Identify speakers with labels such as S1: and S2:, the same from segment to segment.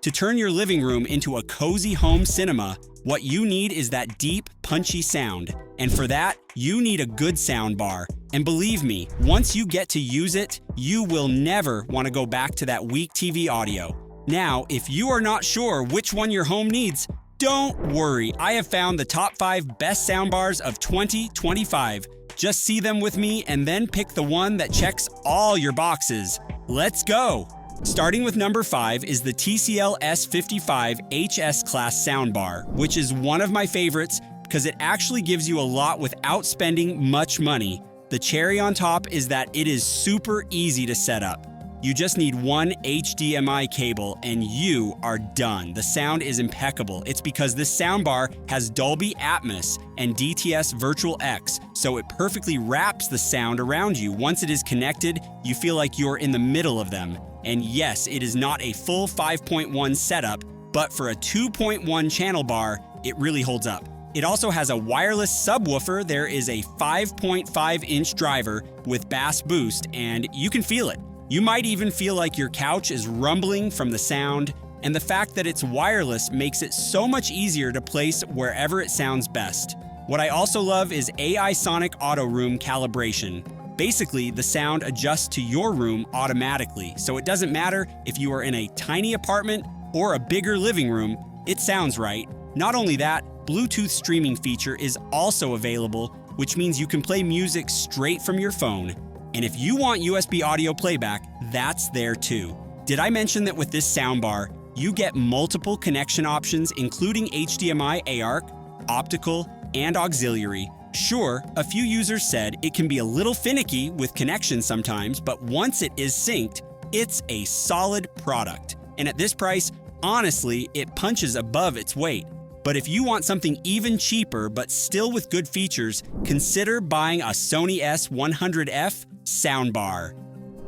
S1: To turn your living room into a cozy home cinema, what you need is that deep, punchy sound. And for that, you need a good soundbar. And believe me, once you get to use it, you will never want to go back to that weak TV audio. Now, if you are not sure which one your home needs, don't worry. I have found the top 5 best soundbars of 2025. Just see them with me and then pick the one that checks all your boxes. Let's go! Starting with number 5 is the TCL S55 HS Class soundbar, which is one of my favorites because it actually gives you a lot without spending much money. The cherry on top is that it is super easy to set up. You just need one HDMI cable and you are done. The sound is impeccable. It's because this soundbar has Dolby Atmos and DTS Virtual X, so it perfectly wraps the sound around you. Once it is connected, you feel like you're in the middle of them. And yes, it is not a full 5.1 setup, but for a 2.1 channel bar, it really holds up. It also has a wireless subwoofer. There is a 5.5-inch driver with bass boost, and you can feel it. You might even feel like your couch is rumbling from the sound, and the fact that it's wireless makes it so much easier to place wherever it sounds best. What I also love is AI Sonic Auto Room calibration. Basically, the sound adjusts to your room automatically, so it doesn't matter if you are in a tiny apartment or a bigger living room, it sounds right. Not only that, Bluetooth streaming feature is also available, which means you can play music straight from your phone. And if you want USB audio playback, that's there too. Did I mention that with this soundbar, you get multiple connection options including HDMI ARC, optical, and auxiliary? Sure, a few users said it can be a little finicky with connections sometimes, but once it is synced, it's a solid product. And at this price, honestly, it punches above its weight. But if you want something even cheaper but still with good features, consider buying a Sony S100F soundbar.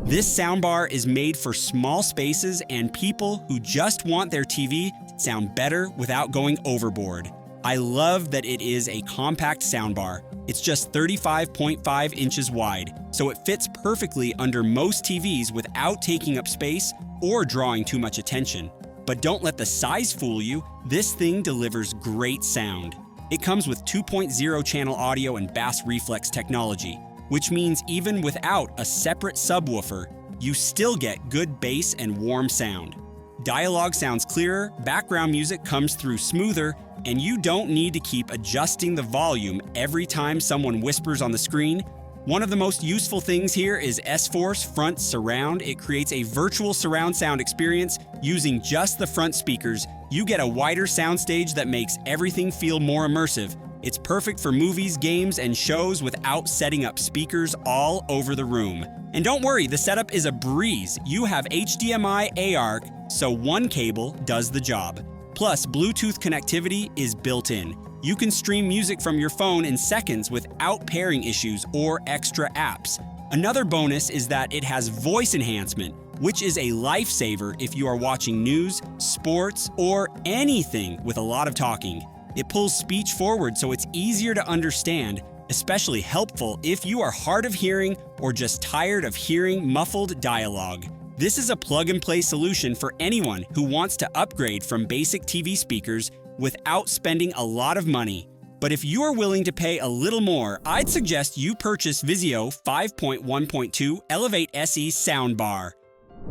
S1: This soundbar is made for small spaces and people who just want their TV to sound better without going overboard. I love that it is a compact soundbar. It's just 35.5 inches wide, so it fits perfectly under most TVs without taking up space or drawing too much attention. But don't let the size fool you, this thing delivers great sound. It comes with 2.0 channel audio and bass reflex technology, which means even without a separate subwoofer, you still get good bass and warm sound. Dialogue sounds clearer, background music comes through smoother, and you don't need to keep adjusting the volume every time someone whispers on the screen. One of the most useful things here is S-Force Front Surround. It creates a virtual surround sound experience using just the front speakers. You get a wider soundstage that makes everything feel more immersive. It's perfect for movies, games, and shows without setting up speakers all over the room. And don't worry, the setup is a breeze. You have HDMI ARC, so one cable does the job. Plus, Bluetooth connectivity is built in. You can stream music from your phone in seconds without pairing issues or extra apps. Another bonus is that it has voice enhancement, which is a lifesaver if you are watching news, sports, or anything with a lot of talking. It pulls speech forward so it's easier to understand, especially helpful if you are hard of hearing or just tired of hearing muffled dialogue. This is a plug-and-play solution for anyone who wants to upgrade from basic TV speakers without spending a lot of money. But if you are willing to pay a little more, I'd suggest you purchase VIZIO 5.1.2 Elevate SE Soundbar.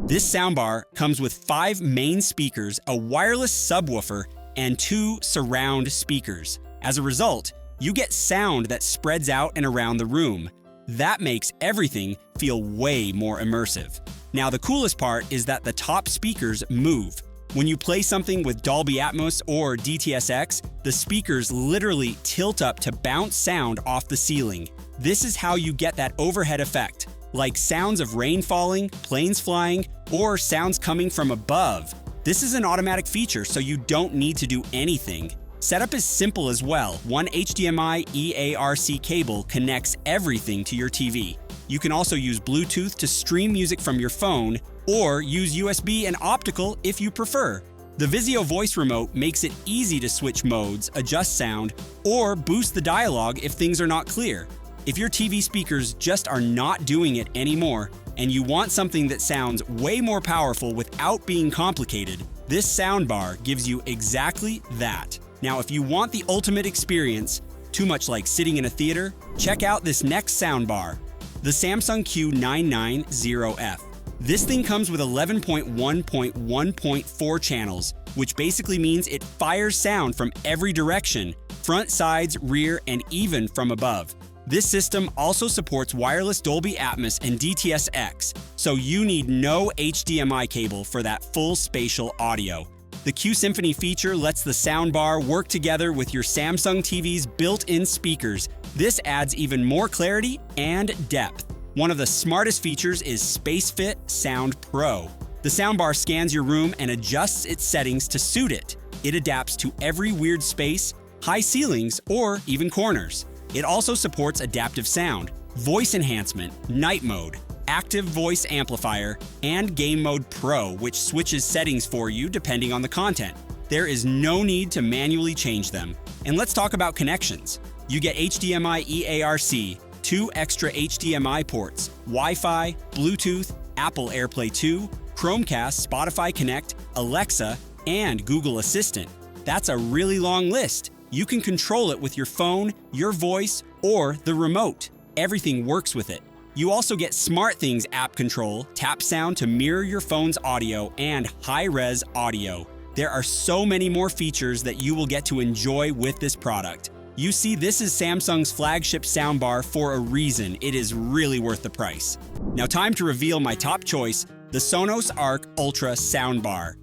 S1: This soundbar comes with 5 main speakers, a wireless subwoofer, and 2 surround speakers. As a result, you get sound that spreads out and around the room. That makes everything feel way more immersive. Now, the coolest part is that the top speakers move. When you play something with Dolby Atmos or DTS:X, the speakers literally tilt up to bounce sound off the ceiling. This is how you get that overhead effect, like sounds of rain falling, planes flying, or sounds coming from above. This is an automatic feature, so you don't need to do anything. Setup is simple as well. One HDMI EARC cable connects everything to your TV. You can also use Bluetooth to stream music from your phone, or use USB and optical if you prefer. The VIZIO voice remote makes it easy to switch modes, adjust sound, or boost the dialogue if things are not clear. If your TV speakers just are not doing it anymore, and you want something that sounds way more powerful without being complicated, This soundbar gives you exactly that. Now, if you want the ultimate experience, too much like sitting in a theater, check out this next soundbar, the Samsung Q990F. This thing comes with 11.1.1.4 channels, which basically means it fires sound from every direction, front, sides, rear, and even from above. This system also supports wireless Dolby Atmos and DTS-X, so you need no HDMI cable for that full spatial audio. The Q Symphony feature lets the soundbar work together with your Samsung TV's built-in speakers. This adds even more clarity and depth. One of the smartest features is SpaceFit Sound Pro. The soundbar scans your room and adjusts its settings to suit it. It adapts to every weird space, high ceilings, or even corners. It also supports adaptive sound, voice enhancement, night mode, active voice amplifier, and Game Mode Pro, which switches settings for you depending on the content. There is no need to manually change them. And let's talk about connections. You get HDMI eARC, 2 extra HDMI ports, Wi-Fi, Bluetooth, Apple AirPlay 2, Chromecast, Spotify Connect, Alexa, and Google Assistant. That's a really long list. You can control it with your phone, your voice, or the remote. Everything works with it. You also get SmartThings app control, tap sound to mirror your phone's audio, and high-res audio. There are so many more features that you will get to enjoy with this product. You see, this is Samsung's flagship soundbar for a reason. It is really worth the price. Now, time to reveal my top choice, the Sonos Arc Ultra soundbar.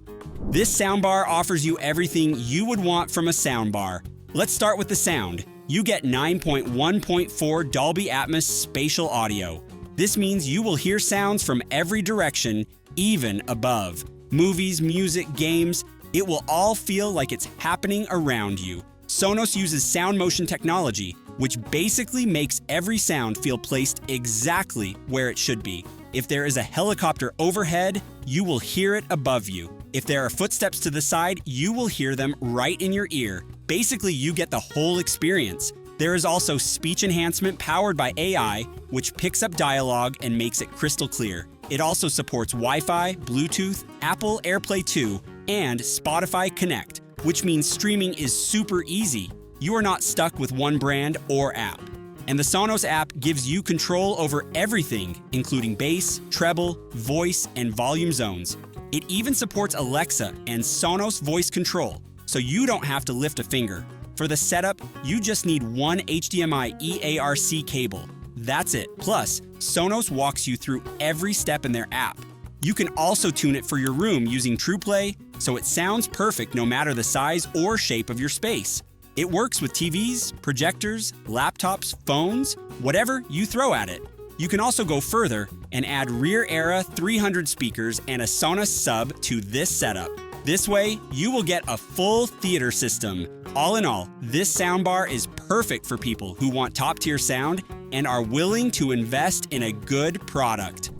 S1: This soundbar offers you everything you would want from a soundbar. Let's start with the sound. You get 9.1.4 Dolby Atmos spatial audio. This means you will hear sounds from every direction, even above. Movies, music, games, it will all feel like it's happening around you. Sonos uses sound motion technology, which basically makes every sound feel placed exactly where it should be. If there is a helicopter overhead, you will hear it above you. If there are footsteps to the side, you will hear them right in your ear. Basically, you get the whole experience. There is also speech enhancement powered by AI, which picks up dialogue and makes it crystal clear. It also supports Wi-Fi, Bluetooth, Apple AirPlay 2, and Spotify Connect, which means streaming is super easy. You are not stuck with one brand or app. And the Sonos app gives you control over everything, including bass, treble, voice, and volume zones. It even supports Alexa and Sonos voice control, so you don't have to lift a finger. For the setup, you just need one HDMI eARC cable. That's it. Plus, Sonos walks you through every step in their app. You can also tune it for your room using TruePlay, so it sounds perfect no matter the size or shape of your space. It works with TVs, projectors, laptops, phones, whatever you throw at it. You can also go further and add rear-era 300 speakers and a Sonos sub to this setup. This way, you will get a full theater system. All in all, this soundbar is perfect for people who want top-tier sound and are willing to invest in a good product.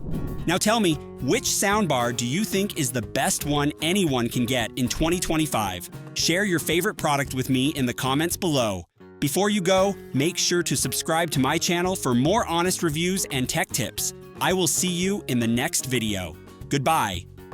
S1: Now tell me, which soundbar do you think is the best one anyone can get in 2025? Share your favorite product with me in the comments below. Before you go, make sure to subscribe to my channel for more honest reviews and tech tips. I will see you in the next video. Goodbye.